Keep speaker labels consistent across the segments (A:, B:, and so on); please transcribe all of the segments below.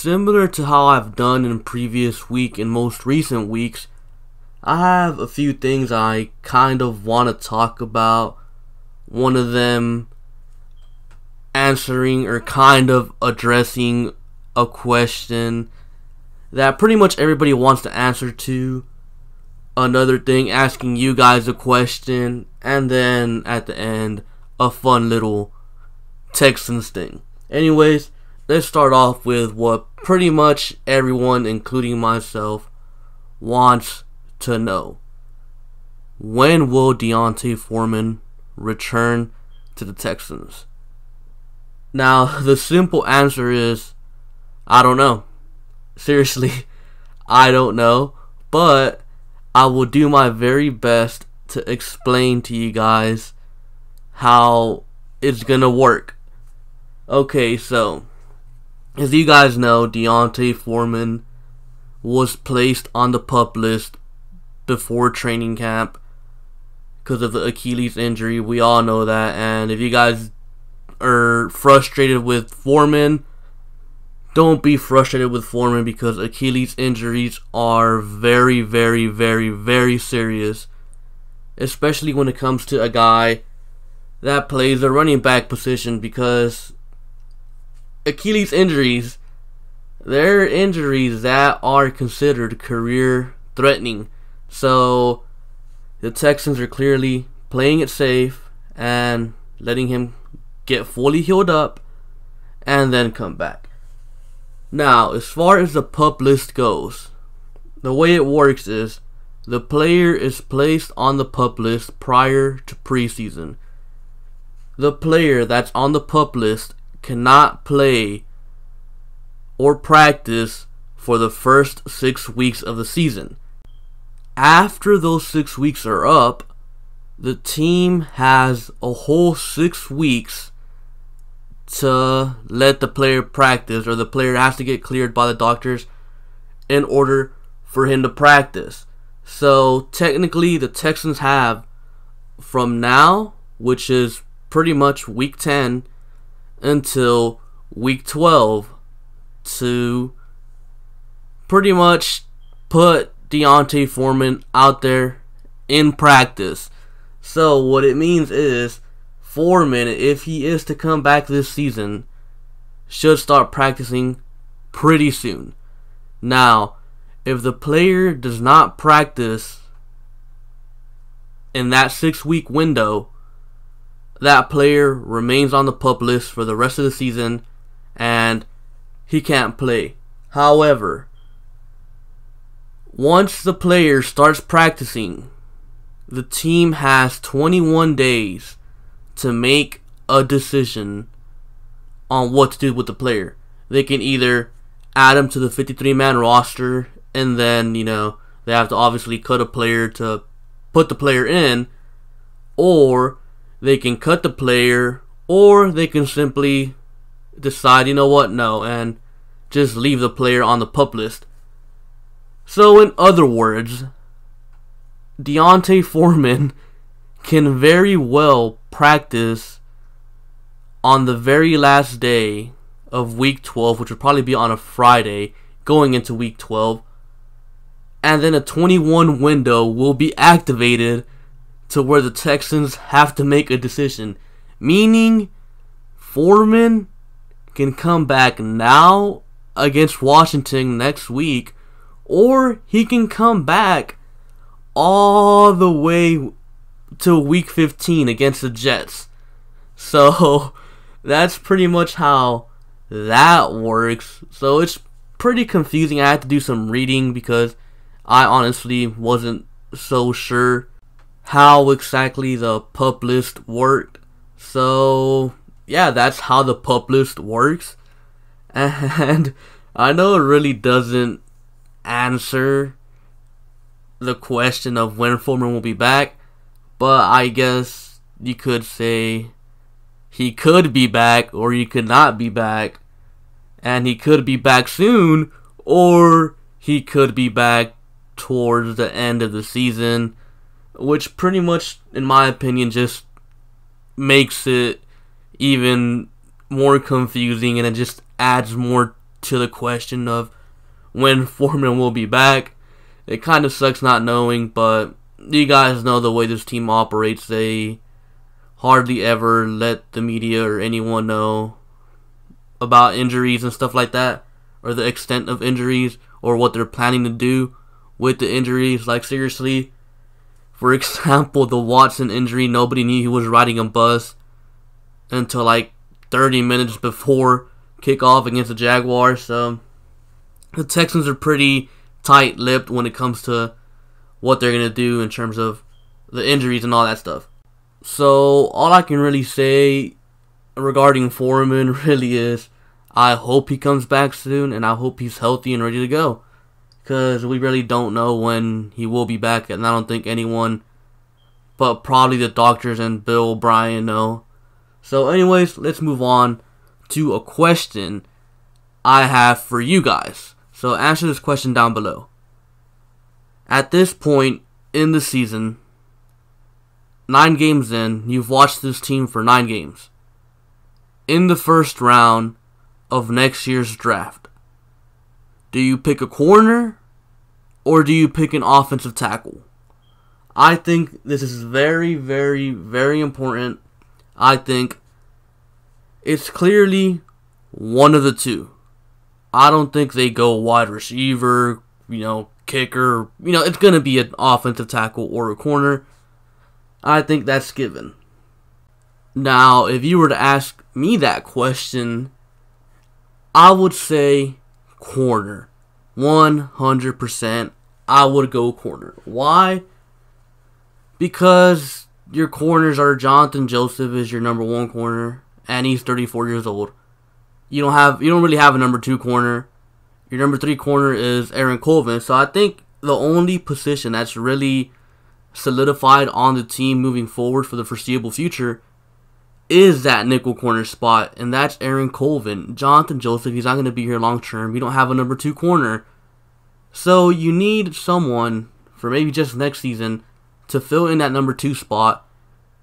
A: similar to how I've done in previous week and most recent weeks, I have a few things I kind of want to talk about. One of them answering or kind of addressing a question that pretty much everybody wants to answer to. Another thing, asking you guys a question. And then at the end, a fun little Texans thing. Anyways, let's start off with what pretty much everyone, including myself, wants to know. When will D'Onta Foreman return to the Texans? Now, the simple answer is, I don't know. Seriously, I don't know. But I will do my very best to explain to you guys how it's gonna work. Okay, so as you guys know, D'Onta Foreman was placed on the PUP list before training camp because of the Achilles injury. We all know that. And if you guys are frustrated with Foreman, don't be frustrated with Foreman, because Achilles injuries are very, very, very, very serious, especially when it comes to a guy that plays the running back position, because Achilles injuries, they're injuries that are considered career threatening. So the Texans are clearly playing it safe and letting him get fully healed up and then come back. Now, as far as the PUP list goes, the way it works is the player is placed on the PUP list prior to preseason. The player that's on the PUP list cannot play or practice for the first 6 weeks of the season. After those 6 weeks are up, the team has a whole 6 weeks to let the player practice, or the player has to get cleared by the doctors in order for him to practice. So technically the Texans have from now, which is pretty much week 10, until week 12 to pretty much put D'Onta Foreman out there in practice. So what it means is Foreman, if he is to come back this season, should start practicing pretty soon. Now, if the player does not practice in that 6-week window, that player remains on the PUP list for the rest of the season and he can't play. However, once the player starts practicing, the team has 21 days to make a decision on what to do with the player. They can either add him to the 53-man roster, and then, they have to obviously cut a player to put the player in, or they can cut the player, or they can simply decide, no, and just leave the player on the PUP list. So in other words, D'Onta Foreman can very well practice on the very last day of week 12, which would probably be on a Friday going into week 12, and then a 21 window will be activated to where the Texans have to make a decision, meaning Foreman can come back now against Washington next week, or he can come back all the way to week 15 against the Jets. So that's pretty much how that works. So it's pretty confusing. I had to do some reading because I honestly wasn't so sure how exactly the PUP list worked. So yeah, that's how the PUP list works. And I know it really doesn't answer the question of when Foreman will be back, but I guess you could say he could be back or he could not be back, and he could be back soon or he could be back towards the end of the season, which pretty much, in my opinion, just makes it even more confusing, and it just adds more to the question of when Foreman will be back. It kind of sucks not knowing, but you guys know the way this team operates. They hardly ever let the media or anyone know about injuries and stuff like that, or the extent of injuries, or what they're planning to do with the injuries. Like, seriously, for example, the Watson injury, nobody knew he was riding a bus until like 30 minutes before kickoff against the Jaguars. So the Texans are pretty tight-lipped when it comes to what they're going to do in terms of the injuries and all that stuff. So all I can really say regarding Foreman really is I hope he comes back soon, and I hope he's healthy and ready to go, because we really don't know when he will be back, and I don't think anyone but probably the doctors and Bill O'Brien know. So anyways, let's move on to a question I have for you guys. So answer this question down below. At this point in the season, 9 games in, you've watched this team for 9 games. In the first round of next year's draft, do you pick a corner or do you pick an offensive tackle? I think this is very, very, very important. I think it's clearly one of the two. I don't think they go wide receiver, kicker. It's going to be an offensive tackle or a corner. I think that's given. Now, if you were to ask me that question, I would say corner. 100%, I would go corner. Why? Because your corners are Jonathan Joseph is your number 1 corner, and he's 34 years old. You don't really have a number 2 corner. Your number 3 corner is Aaron Colvin. So I think the only position that's really solidified on the team moving forward for the foreseeable future is that nickel corner spot, and that's Aaron Colvin. Jonathan Joseph, he's not going to be here long term. You don't have a number 2 corner. So you need someone for maybe just next season to fill in that number 2 spot,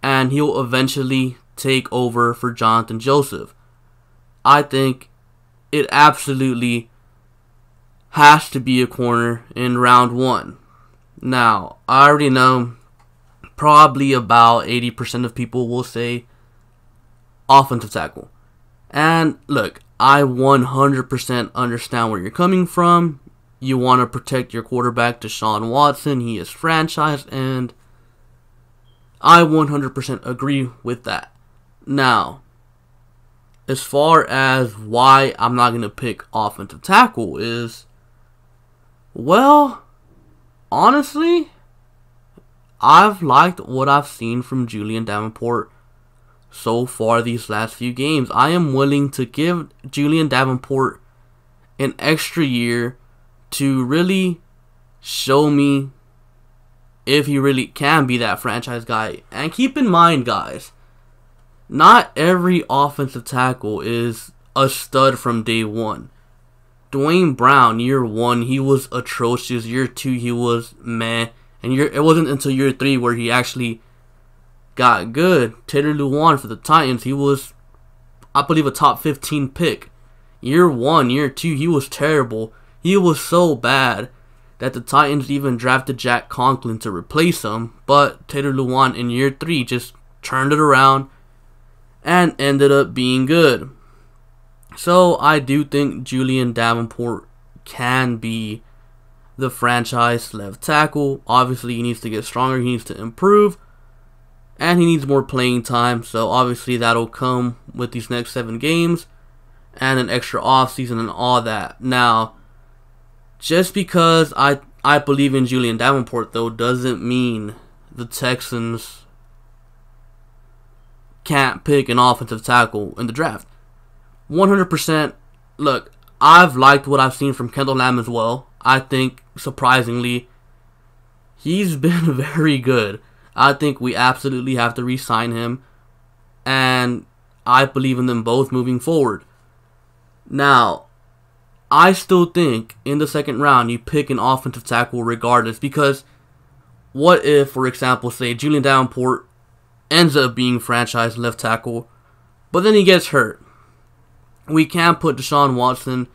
A: and he'll eventually take over for Jonathan Joseph. I think it absolutely has to be a corner in round 1. Now, I already know probably about 80% of people will say offensive tackle. And look, I 100% understand where you're coming from. You want to protect your quarterback, Deshaun Watson. He is franchised, and I 100% agree with that. Now, as far as why I'm not going to pick offensive tackle is, well, honestly, I've liked what I've seen from Julian Davenport so far these last few games. I am willing to give Julian Davenport an extra year to really show me if he really can be that franchise guy. And keep in mind, guys, not every offensive tackle is a stud from day 1. Dwayne Brown, year 1, he was atrocious. Year 2, he was meh. And it wasn't until year 3 where he actually got good. Taylor Lewan for the Titans, he was, I believe, a top 15 pick. Year 1, year 2, he was terrible. He was so bad that the Titans even drafted Jack Conklin to replace him. But Taylor Lewan in year 3 just turned it around and ended up being good. So I do think Julian Davenport can be the franchise left tackle. Obviously, he needs to get stronger. He needs to improve. And he needs more playing time. So obviously that'll come with these next 7 games and an extra offseason and all that. Now, just because I believe in Julian Davenport, though, doesn't mean the Texans can't pick an offensive tackle in the draft. 100%. Look, I've liked what I've seen from Kendall Lamb as well. I think, surprisingly, he's been very good. I think we absolutely have to re-sign him, and I believe in them both moving forward. Now, I still think in the second round you pick an offensive tackle regardless, because what if, for example, say Julian Davenport ends up being franchise left tackle, but then he gets hurt? We can't put Deshaun Watson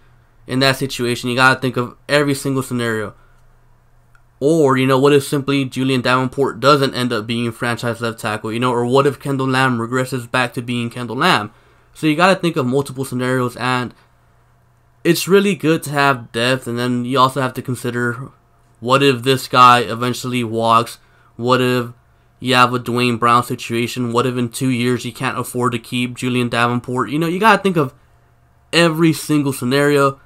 A: in that situation. You gotta think of every single scenario. Or, what if simply Julian Davenport doesn't end up being franchise left tackle, or what if Kendall Lamb regresses back to being Kendall Lamb? So you gotta think of multiple scenarios, and it's really good to have depth, and then you also have to consider, what if this guy eventually walks? What if you have a Dwayne Brown situation? What if in 2 years you can't afford to keep Julian Davenport? You gotta think of every single scenario.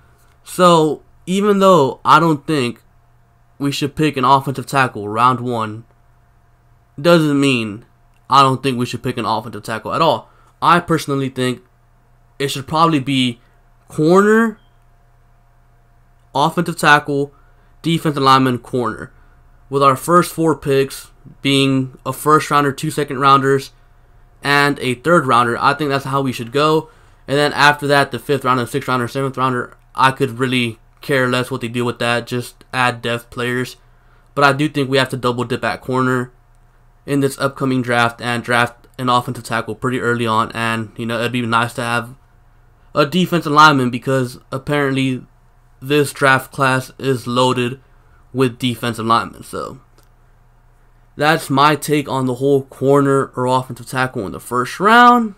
A: So, even though I don't think we should pick an offensive tackle round 1, doesn't mean I don't think we should pick an offensive tackle at all. I personally think it should probably be corner, offensive tackle, defensive lineman, corner. With our first 4 picks being a first rounder, 2 second rounders, and a third rounder. I think that's how we should go. And then after that, the 5th rounder, 6th rounder, 7th rounder, I could really care less what they do with that. Just add depth players. But I do think we have to double dip at corner in this upcoming draft and draft an offensive tackle pretty early on. And, it'd be nice to have a defensive lineman, because apparently this draft class is loaded with defensive linemen. So that's my take on the whole corner or offensive tackle in the first round.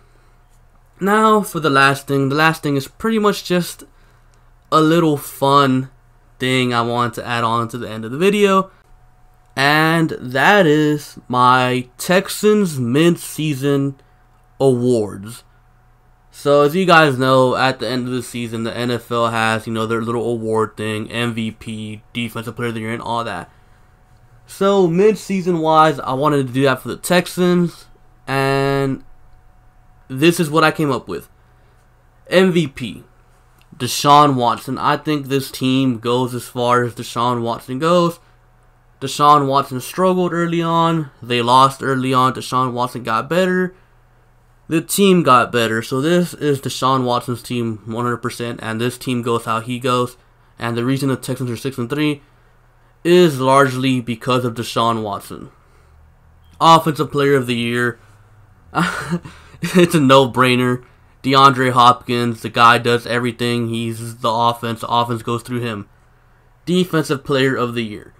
A: Now for the last thing. The last thing is pretty much just a little fun thing I wanted to add on to the end of the video. And that is my Texans Mid-Season Awards. So as you guys know, at the end of the season, the NFL has, their little award thing, MVP, Defensive Player of the Year, and all that. So mid-season wise, I wanted to do that for the Texans, and this is what I came up with. MVP, Deshaun Watson. I think this team goes as far as Deshaun Watson goes. Deshaun Watson struggled early on. They lost early on. Deshaun Watson got better. The team got better. So this is Deshaun Watson's team 100%. And this team goes how he goes. And the reason the Texans are 6-3 is largely because of Deshaun Watson. Offensive Player of the Year. It's a no-brainer. DeAndre Hopkins, the guy does everything. He's the offense. The offense goes through him. Defensive Player of the Year,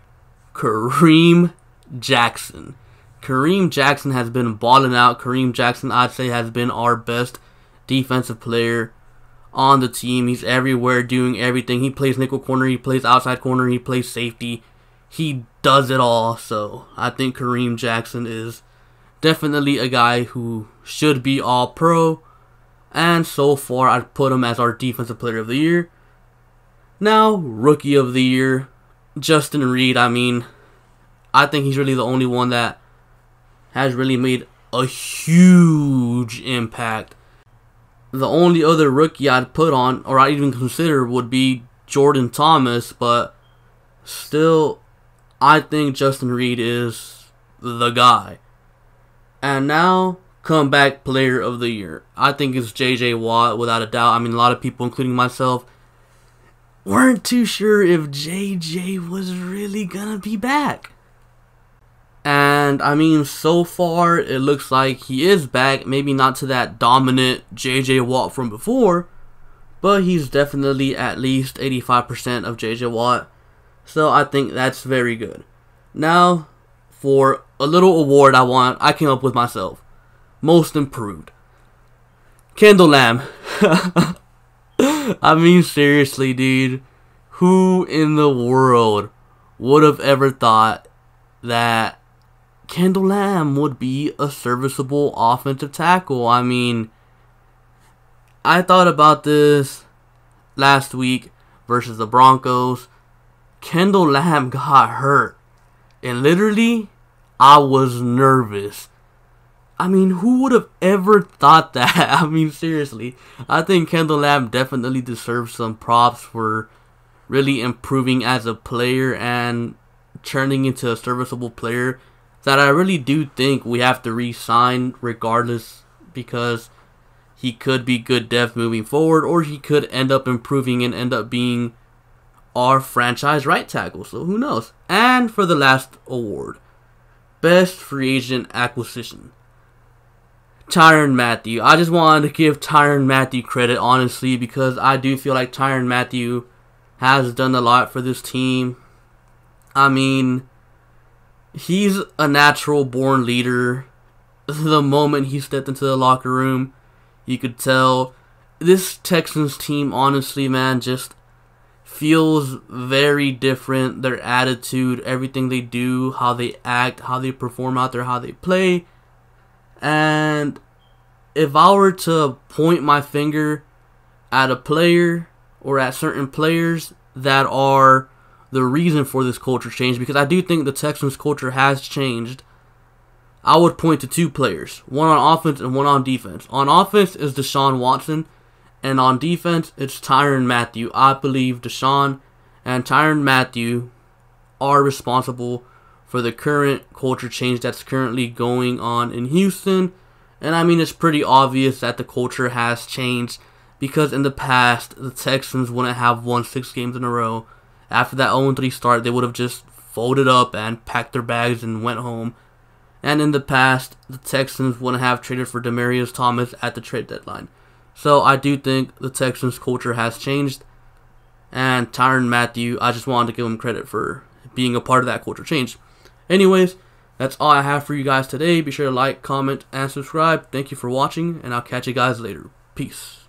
A: Kareem Jackson. Kareem Jackson has been balling out. Kareem Jackson, I'd say, has been our best defensive player on the team. He's everywhere, doing everything. He plays nickel corner. He plays outside corner. He plays safety. He does it all. So I think Kareem Jackson is definitely a guy who should be all-pro. And so far, I'd put him as our Defensive Player of the Year. Now, Rookie of the Year, Justin Reed. I think he's really the only one that has really made a huge impact. The only other rookie I'd put on, or I'd even consider, would be Jordan Thomas. But still, I think Justin Reed is the guy. And now, Comeback Player of the Year. I think it's J.J. Watt, without a doubt. A lot of people, including myself, weren't too sure if J.J. was really gonna be back. And, so far, it looks like he is back. Maybe not to that dominant J.J. Watt from before, but he's definitely at least 85% of J.J. Watt. So, I think that's very good. Now, for a little award I came up with myself. Most Improved. Kendall Lamb. Seriously, dude. Who in the world would have ever thought that Kendall Lamb would be a serviceable offensive tackle? I thought about this last week versus the Broncos. Kendall Lamb got hurt. And literally, I was nervous. Who would have ever thought that? Seriously. I think Kendall Lamb definitely deserves some props for really improving as a player and turning into a serviceable player that I really do think we have to re-sign regardless, because he could be good depth moving forward, or he could end up improving and end up being our franchise right tackle. So who knows? And for the last award, Best Free Agent Acquisition, Tyrann Mathieu. I just wanted to give Tyrann Mathieu credit, honestly, because I do feel like Tyrann Mathieu has done a lot for this team. I mean, he's a natural born leader. The moment he stepped into the locker room, you could tell this Texans team, honestly, man, just feels very different. Their attitude, everything they do, how they act, how they perform out there, how they play. And if I were to point my finger at a player or at certain players that are the reason for this culture change, because I do think the Texans culture has changed, I would point to two players, one on offense and one on defense. On offense is Deshaun Watson, and on defense it's Tyrann Mathieu. I believe Deshaun and Tyrann Mathieu are responsible for the current culture change that's currently going on in Houston. And I mean, it's pretty obvious that the culture has changed, because in the past, the Texans wouldn't have won 6 games in a row. After that 0-3 start, they would have just folded up and packed their bags and went home. And in the past, the Texans wouldn't have traded for Demaryius Thomas at the trade deadline. So I do think the Texans culture has changed. And Tyrann Mathieu, I just wanted to give him credit for being a part of that culture change. Anyways, that's all I have for you guys today. Be sure to like, comment, and subscribe. Thank you for watching, and I'll catch you guys later. Peace.